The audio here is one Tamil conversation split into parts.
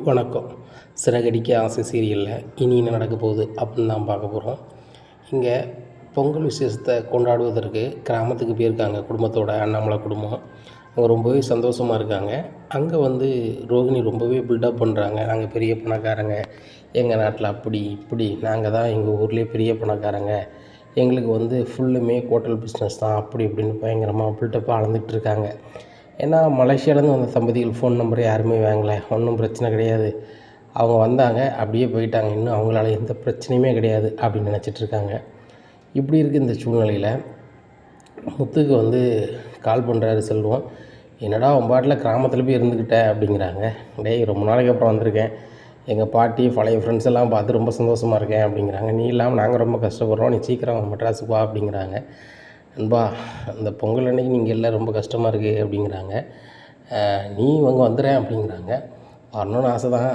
வணக்கம். சிறகடிக்க ஆசை சீரியலில் இனி என்ன நடக்க போகுது அப்படின்னு தான் பார்க்க போகிறோம். இங்கே பொங்கல் விசேஷத்தை கொண்டாடுவதற்கு கிராமத்துக்கு போயிருக்காங்க குடும்பத்தோட, அண்ணாமலை குடும்பம். அவங்க ரொம்பவே சந்தோஷமாக இருக்காங்க. அங்கே வந்து ரோகிணி ரொம்பவே பில்டப் பண்ணுறாங்க. நாங்கள் பெரிய பணக்காரங்க, எங்கள் நாட்டில் அப்படி இப்படி, நாங்கள் தான் எங்கள் ஊர்லேயே பெரிய பணக்காரங்க, எங்களுக்கு வந்து ஃபுல்லுமே ஹோட்டல் பிஸ்னஸ் தான், அப்படி இப்படின்னு பயங்கரமாக பில்டப்பாக அளந்துட்டுருக்காங்க. ஏன்னா மலேசியாவிலேருந்து வந்த தம்பதிகள் ஃபோன் நம்பர் யாருமே வாங்கலை. ஒன்றும் பிரச்சனை கிடையாது, அவங்க வந்தாங்க அப்படியே போயிட்டாங்க, இன்னும் அவங்களால எந்த பிரச்சனையுமே கிடையாது அப்படின்னு நினச்சிட்ருக்காங்க. இப்படி இருக்குது இந்த சூழ்நிலையில் முத்துக்கு வந்து கால் பண்ணுறாரு செல்வம். என்னடா உன் பாட்டில் கிராமத்தில் போய் இருந்துக்கிட்ட அப்படிங்கிறாங்க. டேய், ரொம்ப நாளைக்கு அப்புறம் வந்திருக்கேன், எங்கள் பாட்டி பழைய ஃப்ரெண்ட்ஸ் எல்லாம் பார்த்து ரொம்ப சந்தோஷமாக இருக்கேன் அப்படிங்கிறாங்க. நீ இல்லாமல் நாங்கள் ரொம்ப கஷ்டப்படுறோம், நீ சீக்கிரம் மெட்ராஸுக்கு வா அப்படிங்கிறாங்க. நண்பா, அந்த பொங்கல் அன்னைக்கு நீங்கள் எல்லாம் ரொம்ப கஷ்டமாக இருக்குது அப்படிங்கிறாங்க. நீ அங்கே வந்துடுறேன் அப்படிங்கிறாங்க. வரணும்னு ஆசை தான்,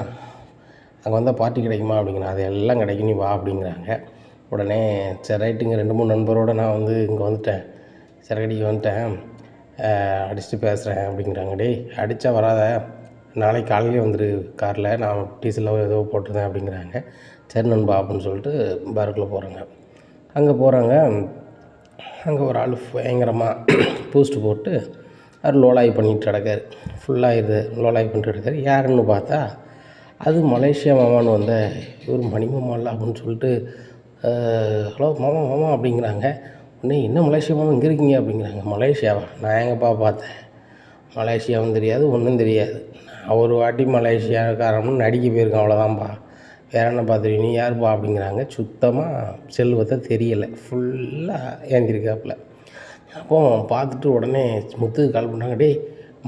அங்கே வந்தால் பார்ட்டி கிடைக்குமா அப்படிங்கிறாங்க. அது எல்லாம் கிடைக்கும், நீ வா அப்படிங்கிறாங்க. உடனே சரி ரைட்டுங்க, 2-3 நண்பரோடு நான் வந்து இங்கே வந்துட்டேன், சிறகடிக்கு வந்துட்டேன், அடிச்சுட்டு பேசுகிறேன் அப்படிங்கிறாங்க. டேய், அடித்தா வராத, நாளைக்கு காலையிலே வந்துடு காரில், நான் டீசலில் ஏதோ போட்டிருந்தேன் அப்படிங்கிறாங்க. சரி நண்பா அப்படின்னு சொல்லிட்டு பாருக்குள்ளே போகிறாங்க. அங்கே போகிறாங்க. அங்கே ஒரு ஆள் பயங்கரமாக பூஸ்ட்டு போட்டு அவர் லோலாய் பண்ணிகிட்டு கிடக்காரு. ஃபுல்லாக லோலாய் பண்ணிட்டு கிடக்காரு. யாருன்னு பார்த்தா அது மலேசியா மாமான்னு வந்த இவர் மணிமாமால அப்படின்னு சொல்லிட்டு, ஹலோ மாமா மாமா அப்படிங்கிறாங்க. உடனே என்ன மலேசியா மாமா இங்கே இருக்கீங்க அப்படிங்கிறாங்க. மலேசியாவா? நான் எங்கப்பா பார்த்தேன், மலேசியாவும் தெரியாது ஒன்றும் தெரியாது, நான் ஒரு வாட்டி மலேசியாக்காரன்னு நடிக்க போயிருக்கேன், அவ்வளோதான்ப்பா, வேற என்ன பார்த்துருக்கீங்க, நீ யாருப்பா அப்படிங்கிறாங்க. சுத்தமாக செல்வத்தை தெரியலை, ஃபுல்லாக ஏந்திருக்காப்புல. அப்போ பார்த்துட்டு உடனே முத்துக்கு கால் பண்ணாங்க. டேய்,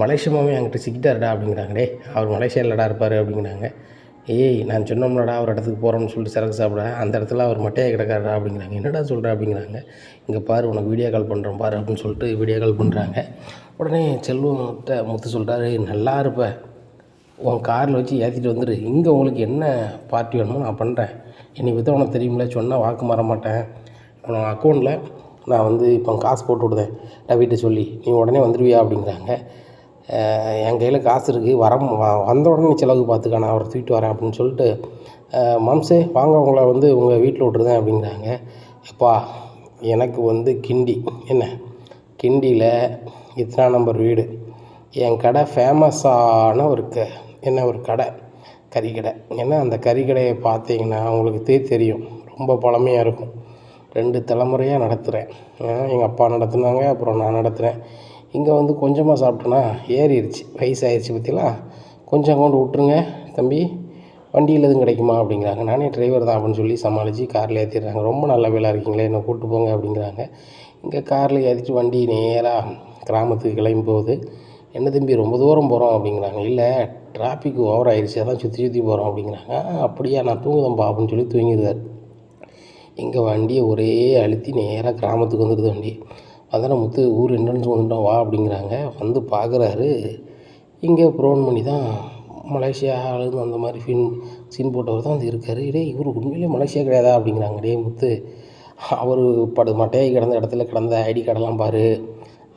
மலேசியா மாமே என்கிட்ட சிக்கிட்டாருடா அப்படிங்கிறாங்க. டேய், அவர் மலேசியாவிலடா இருப்பார் அப்படிங்கிறாங்க. ஏய், நான் சொன்னோம்லடா ஒரு இடத்துக்கு போகிறோம்னு சொல்லிட்டு சரக்கு சாப்பிட, அந்த இடத்துல அவர் மட்டையாக கிடக்காருடா அப்படிங்கிறாங்க. என்னடா சொல்கிற அப்படிங்கிறாங்க. இங்கே பாரு, உனக்கு வீடியோ கால் பண்ணுறோம் பாரு அப்படின்னு சொல்லிட்டு வீடியோ கால் பண்ணுறாங்க. உடனே செல்வம்கிட்ட முத்து சொல்கிறாரு, நல்லா இருப்பேன், உன் காரில் வச்சு ஏற்றிட்டு வந்துடு, இங்கே உங்களுக்கு என்ன பார்ட்டி வேணுமோ நான் பண்ணுறேன், என்னை பற்றி உனக்கு தெரியுமில்ல, சொன்னால் வாக்கு மாற மாட்டேன், உன் அக்கௌண்ட்டில் நான் வந்து இப்போ காசு போட்டு விடுதேன் நான் வீட்டை சொல்லி, நீ உடனே வந்துடுவியா அப்படிங்கிறாங்க. என் கையில் காசு இருக்குது, வந்த உடனே நீ செலவுக்கு பார்த்துக்க, நான் அவரை தூக்கிட்டு வரேன் அப்படின்னு சொல்லிட்டு, மாம்சே வாங்க, உங்களை வந்து உங்கள் வீட்டில் விட்டுருதேன் அப்படிங்கிறாங்க. எப்பா, எனக்கு வந்து கிண்டி, என்ன கிண்டியில் இத்தனை நம்பர் வீடு, என் கடை ஃபேமஸான ஒரு ஒரு கடை, கறிக்கடை. ஏன்னா அந்த கறிக்கடையை பார்த்தீங்கன்னா உங்களுக்கு தெரியும், ரொம்ப பழமையாக இருக்கும், 2 தலைமுறையாக நடத்துகிறேன். எங்கள் அப்பா நடத்துனாங்க, அப்புறம் நான் நடத்துகிறேன். இங்கே வந்து கொஞ்சமாக சாப்பிட்டேன்னா ஏறிடுச்சு, வயசாகிடுச்சு பற்றிலாம், கொஞ்சம் கொண்டு விட்ருங்க தம்பி, வண்டியில் எதுவும் கிடைக்குமா அப்படிங்கிறாங்க. நானே டிரைவர் தான் அப்படின்னு சொல்லி சமாளித்து காரில் ஏற்றிடுறாங்க. ரொம்ப நல்ல வேலை இருக்கீங்களே, என்னை கூப்பிட்டு போங்க அப்படிங்கிறாங்க. இங்கே காரில் ஏற்றிட்டு வண்டி நேராக கிராமத்துக்கு கிளம்பி போகுது. என்ன தம்பி ரொம்ப தூரம் போகிறோம் அப்படிங்கிறாங்க. இல்லை, டிராஃபிக் ஓவர் ஆயிடுச்சு, அதான் சுற்றி போகிறோம் அப்படிங்கிறாங்க. அப்படியா, நான் தூங்குதேன்ப்பா அப்படின்னு சொல்லி தூங்கிடுவார். இங்கே வண்டியை ஒரே அழுத்தி நேராக கிராமத்துக்கு வந்துடுது வண்டி. அதான் முத்து ஊர் என்ட்ரன்ஸ் வந்துட்டோம் வா அப்படிங்கிறாங்க. வந்து பார்க்குறாரு, இங்கே ப்ரோன் பண்ணி தான் மலேசியாவிலேருந்து அந்த மாதிரி சீன் போட்டவர் தான் வந்து இருக்கார். டேய், இவர் உண்மையிலே மலேசியா கிடையாதா அப்படிங்கிறாங்க. டே முத்து, அவர் மட்டையாகி கிடந்த இடத்துல கிடந்த ஐடி கார்டெல்லாம் பாரு,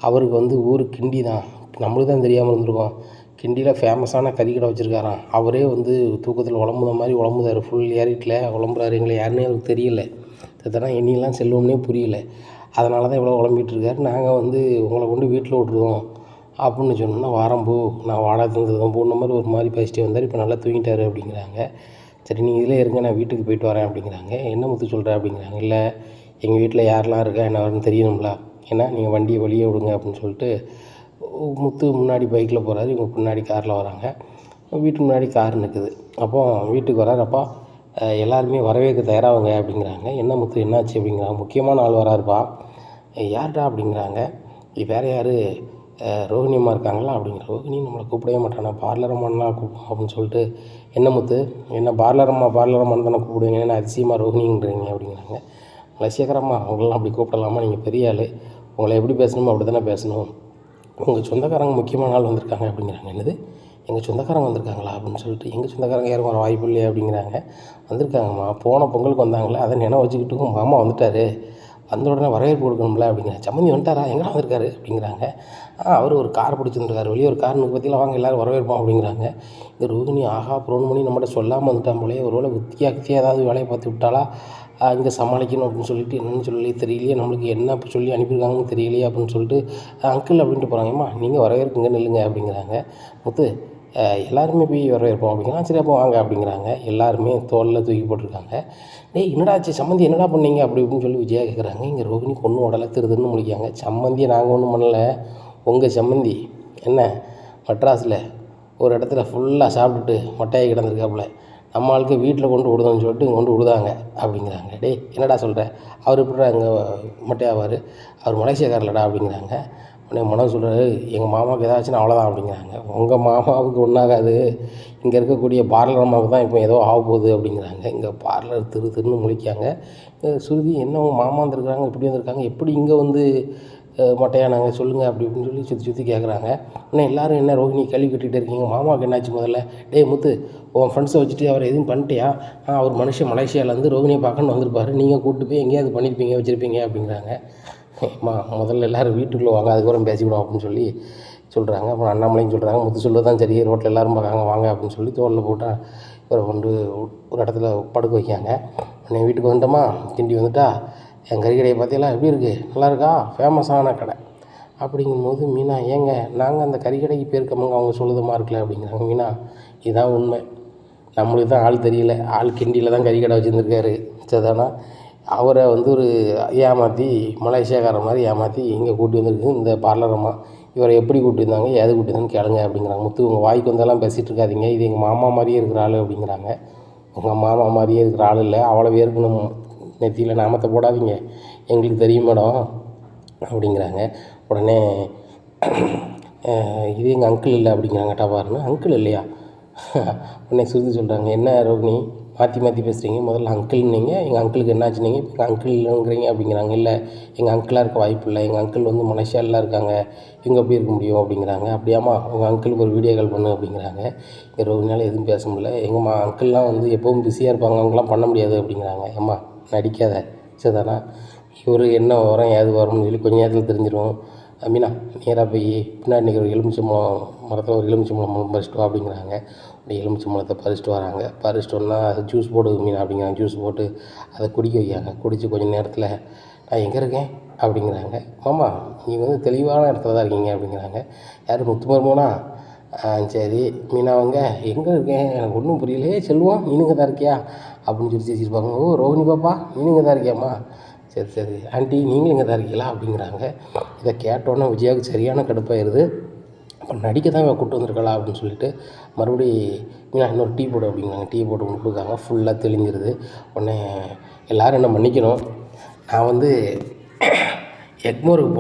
அவருக்கு வந்து ஊர் கிண்டி தான், நம்மளுக்கு தான் தெரியாமல் இருந்திருக்கோம், கிண்டியில் ஃபேமஸான கறிக்கடை வச்சுருக்காராம், அவரே வந்து தூக்கத்தில் உழம்புத மாதிரி உழம்புதார், ஃபுல் ஏறிட்டில் உழம்புறாரு, எங்களை யாருன்னே அவருக்கு தெரியல, இதெல்லாம் என்னெல்லாம் செல்வம்னே புரியல, அதனால தான் இவ்வளோ உழம்பிகிட்ருக்காரு, நாங்கள் வந்து உங்களை கொண்டு வீட்டில் விட்ருவோம் அப்படின்னு சொன்னோன்னா, வாரம் போ, நான் வாடகை தந்ததும் போன மாதிரி ஒரு மாதிரி பேசிட்டே வந்தார், இப்போ நல்லா தூங்கிட்டார் அப்படிங்கிறாங்க. சரி, நீங்கள் இதில் இருங்க, நான் வீட்டுக்கு போயிட்டு வரேன் அப்படிங்கிறாங்க. என்ன முத்து சொல்கிற அப்படிங்கிறாங்க. இல்லை, எங்கள் வீட்டில் யாரெல்லாம் இருக்கா என்ன வரும்னு தெரியணும்ல, ஏன்னா நீங்கள் வண்டியை வெளியே விடுங்க அப்படின்னு சொல்லிட்டு முத்து முன்னாடி பைக்கில் போகிறாரு, இவங்க பின்னாடி காரில் வராங்க. வீட்டுக்கு முன்னாடி கார் நிற்குது. அப்போது வீட்டுக்கு வராரு. அப்பா, எல்லாருமே வரவேற்க தயாராகுங்க அப்படிங்கிறாங்க. என்ன முத்து என்னாச்சு அப்படிங்கிறாங்க. முக்கியமான ஆள் வராருப்பா. யார்டா அப்படிங்கிறாங்க. வேறு யார், ரோஹிணி அம்மா இருக்காங்களா அப்படிங்கிற. ரோஹிணி நம்மளை கூப்பிடவே மாட்டானா, பார்லர் அம்மாலாம் கூப்பிடும் அப்படின்னு சொல்லிட்டு, என்ன முத்து, என்ன பார்லர் அம்மான்னு தானே கூப்பிடுவீங்க, என்ன அதிசயமாக ரோஹிணின்றீங்க அப்படிங்கிறாங்க. மலேசியாக்காரம்மா, அவங்களெலாம் அப்படி கூப்பிடலாமா, நீங்கள் பெரிய ஆள், உங்களை எப்படி பேசணுமோ அப்படி தானே பேசணும், உங்கள் சொந்தக்காரங்க முக்கியமான ஆள் வந்திருக்காங்க அப்படிங்கிறாங்க. என்னது, எங்கள் சொந்தக்காரங்க வந்திருக்காங்களா அப்படின்னு சொல்லிட்டு, எங்கள் சொந்தக்காரங்க யாரும் வர வாய்ப்பு இல்லையே அப்படிங்கிறாங்க. வந்திருக்காங்கம்மா, போன பொங்கலுக்கு வந்தாங்களே, அதை நினைவு வச்சுக்கிட்டு மாமா வந்துட்டார், வந்த உடனே வரவேற்பு கொடுக்கணும்ல அப்படிங்கிறாங்க. சம்மந்தி வந்துட்டாரா, எங்கடா வந்திருக்காரு அப்படிங்கிறாங்க. அவர் ஒரு கார் பிடிச்சிருந்துருக்காரு, வெளியே ஒரு கார் பற்றிலாம் வாங்க எல்லோரும் வரவேற்போம் அப்படிங்கிறாங்க. இந்த ரோகிணி ஆஹா ப்ரோன் பண்ணி நம்மகிட்ட சொல்லாமல் வந்துட்டான் போலே, ஒரு வேளை வித்தியாக ஏதாவது வேலையை பார்த்து விட்டாலா, இங்கே சமாளிக்கணும் அப்படின்னு சொல்லிட்டு என்னென்னு சொல்லி தெரியலையே, நம்மளுக்கு என்ன சொல்லி அனுப்பியிருக்காங்கன்னு தெரியலையே அப்படின்னு சொல்லிட்டு அங்கிள் அப்படின்ட்டு போகிறாங்க. அம்மா நீங்கள் வரவேற்புங்க நில்லுங்க அப்படிங்கிறாங்க. முத்து எல்லாருமே போய் வரவேற்போம் அப்படிங்கிறாங்க. சரி அப்போ வாங்க அப்படிங்கிறாங்க. எல்லாருமே தோளில் தூக்கி போட்டிருக்காங்க. டேய் என்னடாச்சு சம்மந்தி என்னடா பண்ணீங்க அப்படி இப்படின்னு சொல்லி விஜயா கேட்குறாங்க. இங்கே ரோகிணி பொண்ணு உடலை திருதுன்னு முடிக்காங்க. சம்மந்தியை நாங்கள் ஒன்றும் பண்ணலை, உங்கள் சம்மந்தி என்ன மெட்ராஸில் ஒரு இடத்துல ஃபுல்லாக சாப்பிட்டுட்டு மொட்டையாகி கிடந்திருக்காப்புல, நம்ம ஆளுக்கு வீட்டில் கொண்டு விடுதோன்னு சொல்லிட்டு இங்கே கொண்டு விடுதாங்க அப்படிங்கிறாங்க. டேய் என்னடா சொல்கிற, அவர் எப்படிடா இங்கே மொட்டையாவார், அவர் மலேசியாக்காரலடா அப்படிங்கிறாங்க. உடனே மனோ சொல்கிறாரு, எங்கள் மாமாவுக்கு ஏதாச்சுன்னா அவ்வளோதான் அப்படிங்கிறாங்க. உங்கள் மாமாவுக்கு ஒன்றாகாது, இங்கே இருக்கக்கூடிய பார்லர் அம்மாவுக்கு தான் இப்போ ஏதோ ஆக போகுது அப்படிங்கிறாங்க. இங்கே பார்லர் திருன்னு முழிக்காங்க. சுருதி என்ன உங்கள் மாமா வந்துருக்குறாங்க, இப்படி வந்திருக்காங்க, எப்படி இங்கே வந்து மொட்டையானாங்க சொல்லுங்கள் அப்படி இப்படின்னு சொல்லி சுற்றி சுற்றி கேட்குறாங்க. இன்னும் எல்லோரும் என்ன ரோகிணி கேள்வி கட்டிகிட்டு இருக்கீங்க, மாமாவுக்கு என்னாச்சு முதல்ல, டேய் முத்து உன் ஃப்ரெண்ட்ஸை வச்சுட்டு அவர் எதுவும் பண்ணிட்டியா, அவர் மனுஷன் மலேசியாவிலேருந்து ரோகிணியை பார்க்கணுன்னு வந்திருப்பார், நீங்கள் கூப்பிட்டு போய் எங்கேயாவது பண்ணியிருப்பீங்க வச்சுருப்பீங்க அப்படிங்கிறாங்க. முதல்ல எல்லோரும் வீட்டுக்குள்ளே வாங்க அதுக்கப்புறம் பேசிக்கணும் அப்படின்னு சொல்லி சொல்கிறாங்க. அப்புறம் அண்ணாமலையும் சொல்கிறாங்க, முத்து சொல்ல தான் சரி, ரோட்டில் எல்லோரும் பார்க்காங்க வாங்க அப்படின்னு சொல்லி தோளில் போட்டால் இவரை கொண்டு ஒரு இடத்துல படுக்க வைக்காங்க. உடனே வீட்டுக்கு வந்துட்டோமா, கிண்டி வந்துட்டா, என் கறிக்கடையை பார்த்தீங்களா எப்படி இருக்குது, நல்லா இருக்கா, ஃபேமஸான கடை அப்படிங்கும்போது மீனா, ஏங்க நாங்கள் அந்த கறிக்கடைக்கு போயிருக்கோமுங்க, அவங்க சொல்லுதமா இருக்கல அப்படிங்கிறாங்க. மீனா இதுதான் உண்மை, நம்மளுக்கு தான் ஆள் தெரியல, ஆள் கிண்டியில் தான் கறிக்கடை வச்சுருந்துருக்காரு சரிதானா, அவரை வந்து ஒரு ஏமாற்றி மலேசியாக்கார மாதிரி ஏமாற்றி இங்கே கூட்டி வந்திருக்கு இந்த பார்லரம்மா, இவரை எப்படி கூட்டி வந்தாங்க ஏது கூட்டி வந்தான்னு கேளுங்க அப்படிங்கிறாங்க. முத்து உங்கள் வாய்க்கு வந்தெல்லாம் பேசிகிட்டு இருக்காதிங்க, இது எங்கள் மாமா மாதிரியே இருக்கிற ஆள் அப்படிங்கிறாங்க. உங்கள் மாமா மாதிரியே இருக்கிற ஆள் இல்லை, அவ்வளோ பேருக்கு நம்ம நெத்தியில் நாமத்தை போடாதீங்க, எங்களுக்கு தெரியும் மேடம் அப்படிங்கிறாங்க. உடனே இது எங்கள் அங்கிள் இல்லை அப்படிங்கிறாங்க. டபார்னு அங்கிள் இல்லையா, உடனே சுருதி சொல்கிறாங்க, என்ன ரோகிணி மாற்றி மாற்றி பேசுகிறீங்க, முதல்ல அங்கிள்னீங்க, எங்கள் அங்கிளுக்கு என்னாச்சுன்னீங்க, இப்போ எங்கள் அங்கிள் இல்லைங்கிறீங்க அப்படிங்கிறாங்க. இல்லை எங்கள் அங்கிளாக இருக்க வாய்ப்பு இல்லை, எங்கள் அங்கிள் வந்து மலேசியாவில் இருக்காங்க, இவங்க எப்படி இருக்க முடியும் அப்படிங்கிறாங்க. அப்படியாம்மா உங்கள் அங்கிளுக்கு ஒரு வீடியோ கால் பண்ணு அப்படிங்கிறாங்க. இங்கே ரோகிணியால் எதுவும் பேச முடியல, எங்கம்மா அங்கிள்லாம் வந்து எப்போவும் பிஸியாக இருப்பாங்க, அவங்களாம் பண்ண முடியாது அப்படிங்கிறாங்க. ஏம்மா நடிக்காத சரிதானா, இவர் என்ன வரோம் ஏது வரும்னு சொல்லி கொஞ்சம் நேரத்தில் தெரிஞ்சிடும். மீனா நேராக போய் பின்னாடி நிற்கிற ஒரு எலுமிச்சம்பழம் மரத்தில் ஒரு எலுமிச்சம்பழம் பறிச்சிட்டு வா அப்படிங்கிறாங்க. அப்படி எலுமிச்சம்பழத்தை பறிச்சிட்டு வராங்க. பறிச்சிட்டு வந்தால் அது ஜூஸ் போடு மீனா அப்படிங்கிறாங்க. ஜூஸ் போட்டு அதை குடிக்க வைக்காங்க. குடித்து கொஞ்சம் நேரத்தில் நான் எங்கே இருக்கேன் அப்படிங்கிறாங்க. மாமா நீங்கள் வந்து தெளிவான இடத்துல தான் இருக்கீங்க அப்படிங்கிறாங்க. யார் முத்துமர்மோனா, சரி மீனாவங்க எங்கே இருக்கேன் எனக்கு ஒன்றும் புரியலையே, செல்வம் நீனுங்க தான் இருக்கியா அப்படின்னு சொல்லி பேசியிருப்பாங்க. ஓ ரோகிணி பாப்பா நீனுங்க தான் இருக்கியாம்மா, சரி சரி ஆண்டி நீங்களும் இங்கே தான் இருக்கீங்களா அப்படிங்கிறாங்க. இதை கேட்டோன்னே விஜயாவுக்கு சரியான கடுப்பாயிருது. அப்போ நடிக்க தான் கூப்பிட்டு வந்திருக்கலாம் அப்படின்னு சொல்லிட்டு மறுபடி மீனா இன்னொரு டீ போடு அப்படிங்கிறாங்க. டீ போட்டு ஒன்று கொடுக்காங்க, ஃபுல்லாக தெளிஞ்சிருது. உடனே எல்லோரும் என்ன மன்னிக்கணும், நான் வந்து எக்மோருக்கு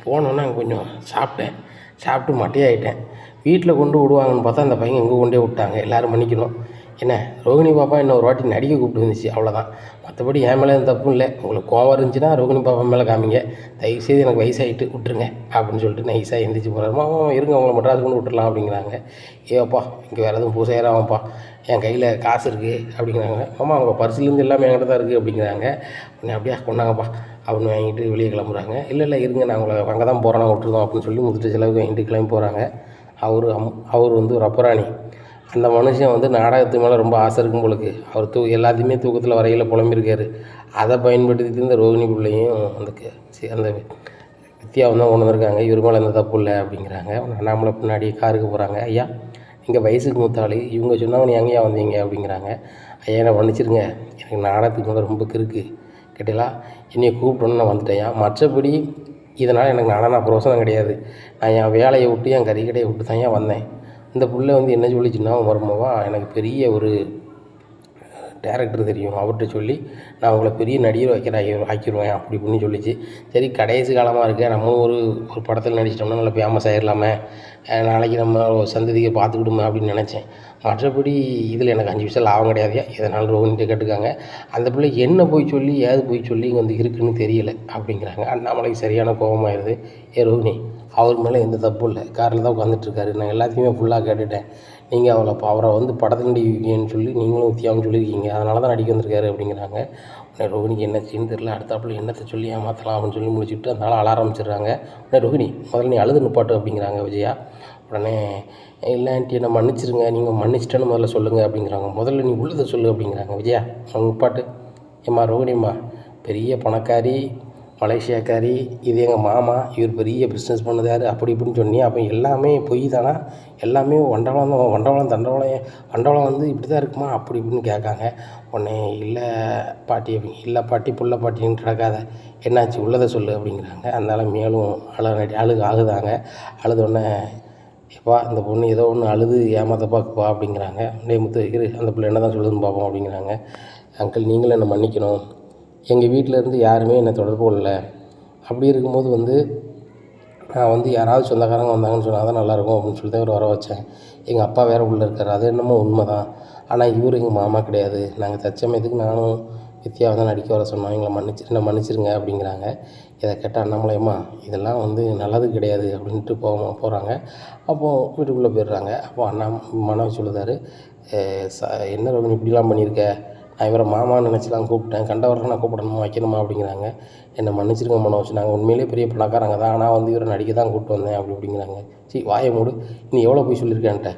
போனோன்னே கொஞ்சம் சாப்பிட்டு மட்டையாகிட்டேன், வீட்டில் கொண்டு விடுவாங்கன்னு பார்த்தா அந்த பையன் எங்கே கொண்டே விட்டாங்க, எல்லோரும் மன்னிக்கணும். என்ன ரோகிணி பாப்பா இன்னும் ஒரு வாட்டி நடிக்க கூப்பிட்டு வந்துச்சு அவ்வளோதான், மற்றபடி என் மேலே எந்த தப்பும் இல்லை. உங்களுக்கு கோவம் இருந்துச்சுன்னா ரோகிணி பாப்பா மேலே காமிங்க, தயவுசெய்து எனக்கு வயசாகிட்டு விட்டுருங்க அப்படின்னு சொல்லிட்டு நைஸாக எந்திரிச்சு போகிறாருமா. இருங்க உங்களை மெட்ராஸ் கொண்டு விட்டுறலாம் அப்படிங்கிறாங்க. ஏப்பா இங்கே வேறு எதுவும் பூசையாராமாப்பா, என் கையில் காசு இருக்குது அப்படிங்கிறாங்க. ஆமாம் அவங்க பர்சுலேருந்து எல்லாமே என்கிட்ட தான் இருக்குது அப்படிங்கிறாங்க. உடனே அப்படியே கொண்டாங்கப்பா அப்படின்னு வாங்கிட்டு வெளியே கிளம்புறாங்க. இல்லை இருங்க நான் உங்களை அங்கே தான் போகிறேன் விட்டுருந்தோம் அப்படின்னு சொல்லி முதட்டு செலவுக்கு வாங்கிட்டு கிளம்பி போகிறாங்க. அவர் வந்து ஒரு அப்பராணி, அந்த மனுஷன் வந்து நாடகத்து மேலே ரொம்ப ஆசை இருக்கும் போலுக்கு, அவர் எல்லாத்தையுமே தூக்கத்தில் வரையில் புலம்பியிருக்காரு. அதை பயன்படுத்திட்டு இந்த ரோகிணி பிள்ளையும் அந்த வித்தியாவும் தான் கொண்டு வந்திருக்காங்க. இவர் மேலே எந்த தப்பு இல்லை அப்படிங்கிறாங்க. அண்ணாமலை பின்னாடி காருக்கு போகிறாங்க. ஐயா நீங்கள் வயசுக்கு மூத்தாள், இவங்க சொன்னாங்க நீ எங்கேயா வந்தீங்க அப்படிங்கிறாங்க. ஐயா என்னை மன்னிச்சிருங்க, எனக்கு நாடகத்துக்கு மேலே ரொம்ப கிறுக்கு கேட்டீங்களா, என்னையை கூப்பிட்டோன்னு நான் வந்துட்டேன். மற்றபடி இதனால் எனக்கு நாடானா பிரோசனம் கிடையாது, நான் என் வேலையை விட்டு என் கறிக்கடையை விட்டு தான் ஏன் வந்தேன். இந்த புள்ள வந்து என்ன சொல்லிச்சுன்னா மருமவா எனக்கு பெரிய ஒரு டேரக்டர் தெரியும், அவர்கிட்ட சொல்லி நான் உங்களை பெரிய நடிகர் ஆக்கிடுவேன் அப்படி இப்படின்னு சொல்லிச்சு. சரி கடைசி காலமாக இருக்க நம்ம ஒரு படத்தில் நடிச்சிட்டோம்னா நல்லா ஃபேமஸ் ஆகிடலாமே, நாளைக்கு நம்ம சந்ததியை பார்த்துக்கிடுமே அப்படின்னு நினச்சேன். மற்றபடி இதில் எனக்கு 5 பைசா லாபம் கிடையாதுயா, இதனால் ரோகிணிகிட்ட கேட்டுக்காங்க. அந்த பிள்ளை என்ன போய் சொல்லி ஏது போய் சொல்லி இங்கே வந்து இருக்குன்னு தெரியல அப்படிங்கிறாங்க. அண்ணாமலைக்கு சரியான கோபமாயிருது. ரோகிணி அவர் மேலே எந்த தப்பும் இல்லை, காரில் தான் உட்காந்துட்ருக்காரு, நான் எல்லாத்தையுமே ஃபுல்லாக கேட்டுட்டேன், நீங்கள் அவரை வந்து படத்தில் நடிக்கன்னு சொல்லி நீங்களும் வித்தியாவும் சொல்லியிருக்கீங்க, அதனால தான் நடிக்க வந்திருக்காரு அப்படிங்கிறாங்க. உடனே ரோகிணிக்கு என்ன செய்யன்னு தெரில, அடுத்தாப்புல என்னத்தை சொல்லி ஏமாற்றலாம் அப்படின்னு சொல்லி முடிச்சுட்டு அதனால் அழ ஆரம்பிச்சிடுறாங்க. உடனே ரோகிணி முதல்ல நீ அழுது நிப்பாட்டு அப்படிங்கிறாங்க விஜயா. உடனே இல்லை ஆண்டி என்னை மன்னிச்சிருங்க, நீங்கள் மன்னிச்சிட்டேன்னு முதல்ல சொல்லுங்கள் அப்படிங்கிறாங்க. முதல்ல நீ உள்ளதை சொல்லு அப்படிங்கிறாங்க விஜயா. அவங்க நிப்பாட்டு. ஏம்மா ரோகிணிம்மா பெரிய பணக்காரி, மலேசியாக்காரி, இது எங்கள் மாமா, இவர் பெரிய பிஸ்னஸ் பண்ணுதார் அப்படி இப்படின்னு சொன்னீங்க. அப்போ எல்லாமே பொய் தானா? எல்லாமே வண்டவாளம் தான், வண்டவாளம் தண்டவாளம், வண்டவாளம் வந்து இப்படி தான் இருக்குமா அப்படி இப்படின்னு கேட்காங்க. உடனே இல்லை பாட்டி இல்லை பாட்டி புள்ள பாட்டின்னு கிடக்காத, என்னாச்சு உள்ளதை சொல்லு அப்படிங்கிறாங்க. அதனால் மேலும் அழுதாங்க. அழுதோடனே எப்பா இந்த பொண்ணு ஏதோ ஒன்று அழுது ஏமாத்த பார்க்குப்பா அப்படிங்கிறாங்க. டேய் முத்து இரு, அந்த பிள்ளை என்ன தான் சொல்லுதுன்னு பார்ப்போம் அப்படிங்கிறாங்க. அங்கிள் நீங்களும் என்னை மன்னிக்கணும், எங்கள் வீட்டிலேருந்து யாருமே என்னை தொடர்பு இல்லை. அப்படி இருக்கும்போது வந்து நான் வந்து யாராவது சொந்தக்காரங்க வந்தாங்கன்னு சொன்னால் தான் நல்லாயிருக்கும் அப்படின்னு சொல்லி தான் இவர் வர வச்சேன். எங்கள் அப்பா வேறு உள்ளே இருக்கார், அது என்னமோ உண்மை தான். ஆனால் இவர் எங்கள் மாமா கிடையாது. நாங்கள் தற்சமயத்துக்கு நானும் வித்யாவை தான் நடிக்க வர சொன்னோம், என்னை மன்னிச்சிருங்க அப்படிங்கிறாங்க. இதை கேட்ட அண்ணாமலையம்மா இதெல்லாம் வந்து நல்லது கிடையாது அப்படின்ட்டு போகிறாங்க. அப்போது வீட்டுக்குள்ளே போயிடுறாங்க. அப்போது மனோஜ் சொல்லுதார், என்ன ரோகிணி இப்படிலாம் பண்ணியிருக்க, நான் இவரை மாமான்னு நினச்சிலாம் கூப்பிட்டேன், கண்டவரை நான் கூப்பிடணுமா வைக்கணுமா அப்படிங்கிறாங்க. என்னை மன்னிச்சிருங்க மனோஜ், நாங்கள் உண்மையிலே பெரிய பணக்காரங்க தான், ஆனால் வந்து இவரை நடிக்க தான் கூப்பிட்டு வந்தேன் அப்படிங்கிறாங்க. வாயை மூடு, நீ எவ்வளோ போய் சொல்லியிருக்கேன்ட்ட,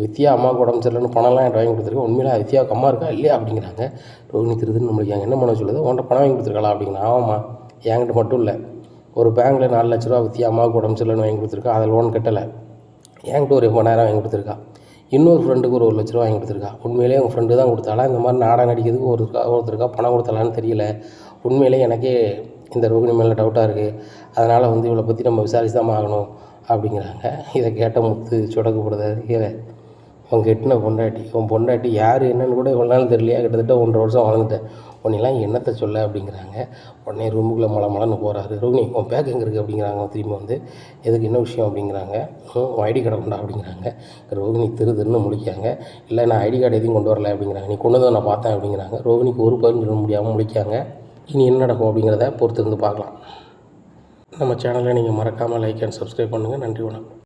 வித்யா அம்மாவுக்கு உடம்பு சரியில்லைன்னு பணம்லாம் என்கிட்ட வாங்கி கொடுத்துருக்கேன், உண்மையிலே வித்யாவுக்கு அம்மா இருக்கா இல்லையா அப்படிங்கிறாங்க. ரோகிணி திருதுன்னு நம்மளுக்கு என்ன மனோஜ் சொல்லுது, உன்கிட்ட பணம் வாங்கி கொடுத்துருக்கலாம் அப்படிங்கிறான். ஆமாம்மா என்கிட்ட மட்டும் இல்லை, ஒரு பேங்க்கில் 4 லட்ச ரூபா வித்யா அம்மாவுக்கு உடம்பு சரியில்லைன்னு வாங்கி கொடுத்துருக்கா, அதை லோன் கட்டலை, என்கிட்ட ஒரு 80,000 வாங்கி கொடுத்துருக்கா, இன்னொரு ஃப்ரெண்டுக்கு ஒரு 1 லட்ச ரூபா வாங்கி கொடுத்துருக்கா. உண்மையிலே உங்கள் ஃப்ரெண்டு தான் கொடுத்தாளா, இந்த மாதிரி நாடகம் நடிக்கிறதுக்கு ஒருத்தருக்கா பணம் கொடுத்தாலான்னு தெரியல. உண்மையிலே எனக்கே இந்த ரோகிணி மேலே டவுட்டாக இருக்குது, அதனால் வந்து இவளை பற்றி நம்ம விசாரிச்சு தான் ஆகணும் அப்படிங்கிறாங்க. இதை கேட்ட முத்து சொடக்கப்படுதாரு. உன் கெட்டின பொண்டாட்டி, உன் பொண்டாட்டி யார் என்னன்னு கூட இவ்வளோ நாள் தெரியலையா, கிட்டத்தட்ட 1.5 வருஷம் வாழ்ந்துட்டேன், உன்னெல்லாம் என்னத்தை சொல்ல அப்படிங்கிறாங்க. உடனே ரூமுக்குள்ளே மலன்னு போகிறாரு. ரோகிணி உன் பேக் எங்கே இருக்குது அப்படிங்கிறாங்க. திரும்பி வந்து எதுக்கு என்ன விஷயம் அப்படிங்கிறாங்க. உன் ஐடி கார்டை கொண்டா அப்படிங்கிறாங்க. ரோகிணி திருன்னு முழிக்காங்க. இல்லை நான் ஐடி கார்டு எதையும் கொண்டு வரல அப்படிங்கிறாங்க. நீ கொண்டு வந்து நான் பார்த்தேன் அப்படிங்கிறாங்க. ரோகிணிக்கு ஒரு பதில் சொல்ல முடியாமல் முழிக்காங்க. இனி என்ன நடக்கும் அப்படிங்கிறத பொறுத்திருந்து பார்க்கலாம். நம்ம சேனலை நீங்கள் மறக்காமல் லைக் அண்ட் சப்ஸ்கிரைப் பண்ணுங்கள். நன்றி, வணக்கம்.